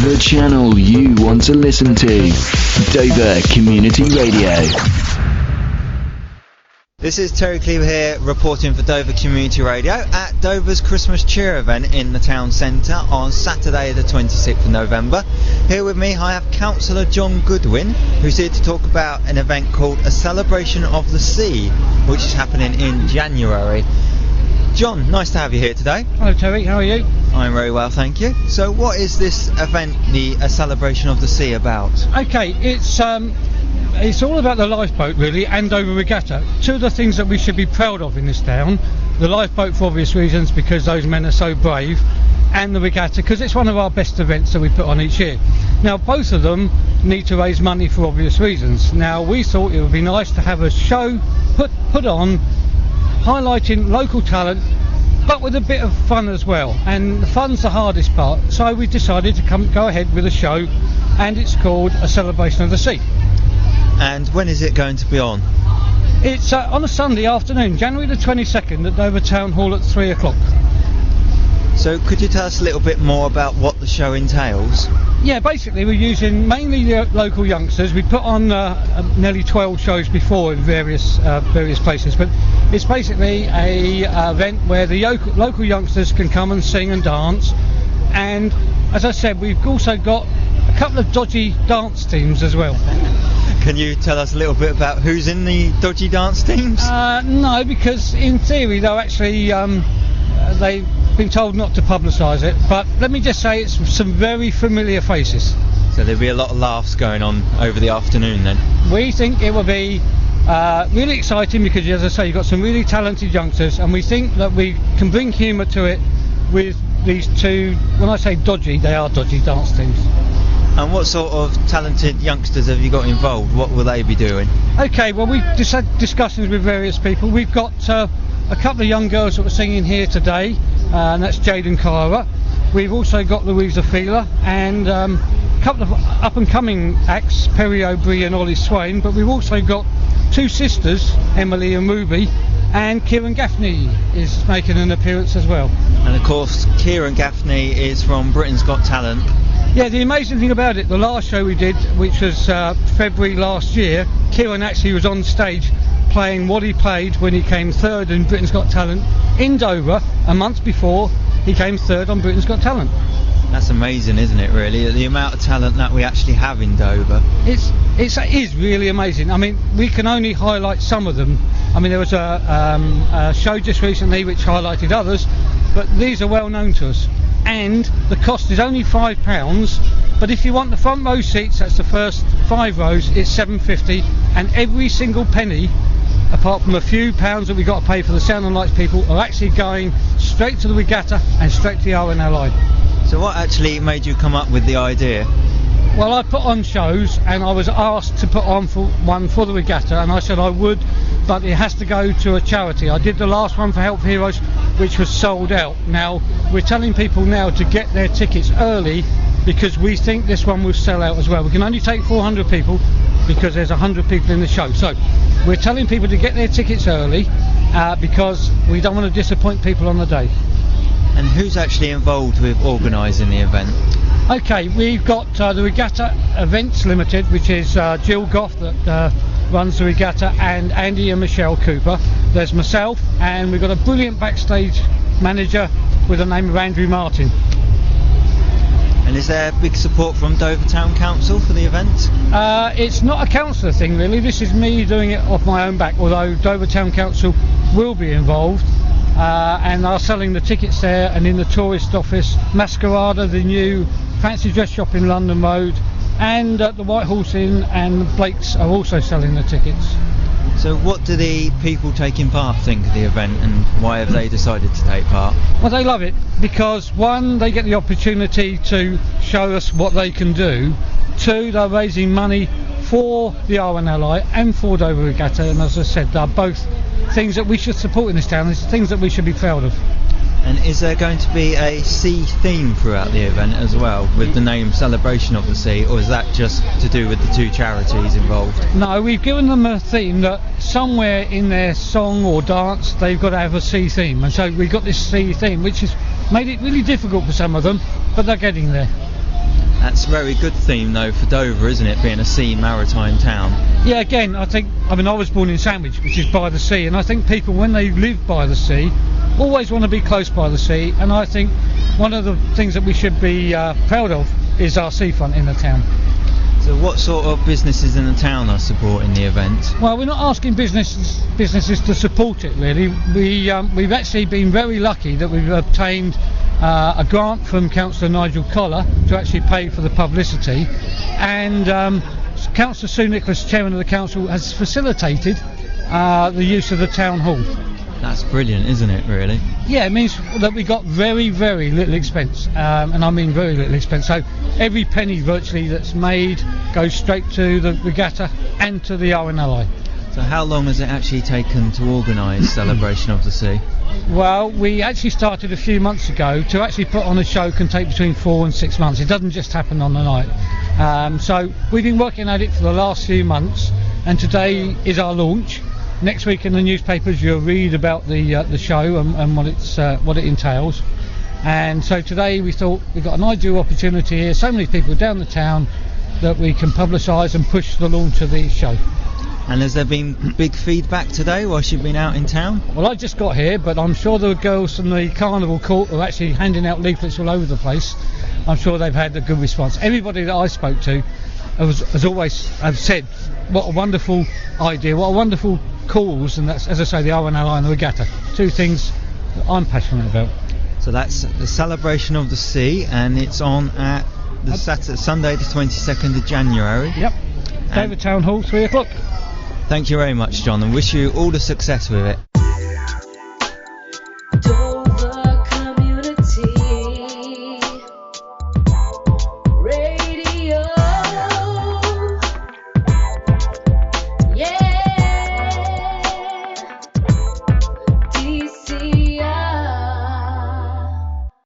The channel you want to listen to. Dover Community Radio. This is Terry Cleaver here, reporting for Dover Community Radio at Dover's Christmas Cheer event in the town centre on Saturday the 26th of November. Here with me I have Councillor John Goodwin, who's here to talk about an event called A Celebration of the Sea, which is happening in January. John, nice to have you here today. Hello Terry, how are you? I'm very well, thank you. So what is this event, A Celebration of the Sea, about? Okay, it's all about the lifeboat really, and Dover Regatta. Two of the things that we should be proud of in this town: the lifeboat for obvious reasons because those men are so brave, and the regatta because it's one of our best events that we put on each year. Now both of them need to raise money for obvious reasons. Now we thought it would be nice to have a show put on highlighting local talent, but with a bit of fun as well, and the fun's the hardest part, so we decided to go ahead with a show, and it's called A Celebration of the Sea. And when is it going to be on? It's on a Sunday afternoon, January the 22nd at Dover Town Hall at 3 o'clock. So could you tell us a little bit more about what the show entails? Yeah, basically we're using mainly the local youngsters. We put on nearly 12 shows before in various places, but it's basically a event where the local youngsters can come and sing and dance. And as I said, we've also got a couple of dodgy dance teams as well. Can you tell us a little bit about who's in the dodgy dance teams? No, because in theory they're actually they've been told not to publicise it, but let me just say it's some very familiar faces. So there'll be a lot of laughs going on over the afternoon then? We think it will be really exciting because, as I say, you've got some really talented youngsters, and we think that we can bring humour to it with these two, when I say dodgy, they are dodgy dance teams. And what sort of talented youngsters have you got involved? What will they be doing? Okay, well we've just had discussions with various people. We've got a couple of young girls that were singing here today, and that's Jade and Cara. We've also got Louisa Feeler and a couple of up-and-coming acts, Perry O'Brien and Ollie Swain, but we've also got two sisters, Emily and Ruby, and Kieran Gaffney is making an appearance as well. And of course Kieran Gaffney is from Britain's Got Talent. Yeah, the amazing thing about it, the last show we did, which was February last year, Kieran actually was on stage playing what he played when he came third in Britain's Got Talent in Dover a month before he came third on Britain's Got Talent. That's amazing, isn't it, really? The amount of talent that we actually have in Dover. It is really amazing. I mean, we can only highlight some of them. I mean, there was a show just recently which highlighted others, but these are well known to us. And the cost is only £5, but if you want the front row seats, that's the first 5 rows, it's £7.50, and every single penny, apart from a few pounds that we've got to pay for the sound and lights people, are actually going straight to the regatta and straight to the RNLI. So what actually made you come up with the idea? Well, I put on shows and I was asked to put on one for the regatta, and I said I would, but it has to go to a charity. I did the last one for Help for Heroes, which was sold out. Now we're telling people now to get their tickets early because we think this one will sell out as well. We can only take 400 people because there's 100 people in the show, so we're telling people to get their tickets early because we don't want to disappoint people on the day. And who's actually involved with organising the event? Okay, we've got the Regatta Events Limited, which is Jill Goff that runs the regatta, and Andy and Michelle Cooper. There's myself, and we've got a brilliant backstage manager with the name of Andrew Martin. And is there big support from Dover Town Council for the event? It's not a councillor thing really, this is me doing it off my own back, although Dover Town Council will be involved. And are selling the tickets there, and in the tourist office, Masquerada, the new fancy dress shop in London Road, and the White Horse Inn and Blake's are also selling the tickets. So what do the people taking part think of the event, and why have they decided to take part? Well, they love it because one, they get the opportunity to show us what they can do. Two, they're raising money for the RNLI and for Dover Regatta, and as I said, they're both things that we should support in this town. It's things that we should be proud of. And is there going to be a sea theme throughout the event as well, with the name Celebration of the Sea, or is that just to do with the two charities involved? No, we've given them a theme that somewhere in their song or dance they've got to have a sea theme, and so we've got this sea theme, which has made it really difficult for some of them, but they're getting there. That's a very good theme though for Dover, isn't it, being a sea maritime town? Yeah, again, I was born in Sandwich, which is by the sea, and I think people, when they live by the sea, always want to be close by the sea, and I think one of the things that we should be proud of is our seafront in the town. So what sort of businesses in the town are supporting the event? Well, we're not asking businesses to support it really. We've actually been very lucky that we've obtained a grant from Councillor Nigel Collar to actually pay for the publicity, and Councillor Sue Nicholas, Chairman of the Council, has facilitated the use of the Town Hall. That's brilliant, isn't it, really? Yeah, it means that we got very, very little expense, and I mean very little expense. So every penny virtually that's made goes straight to the regatta and to the RNLI. So how long has it actually taken to organise Celebration of the Sea? Well, we actually started a few months ago. To actually put on a show can take between 4 and 6 months. It doesn't just happen on the night. So we've been working at it for the last few months, and today is our launch. Next week in the newspapers you'll read about the show and what it entails. And so today we thought we've got an ideal opportunity here, so many people down the town, that we can publicise and push the launch of the show. And has there been big feedback today whilst you've been out in town? Well, I just got here, but I'm sure the girls from the Carnival Court are actually handing out leaflets all over the place. I'm sure they've had a good response. Everybody that I spoke to has always said what a wonderful idea, what a wonderful cause, and that's, as I say, the RNLI and the regatta. Two things that I'm passionate about. So that's the Celebration of the Sea, and it's on at the Sunday the 22nd of January. Yep. Dover Town Hall, 3 o'clock. Thank you very much, John, and wish you all the success with it.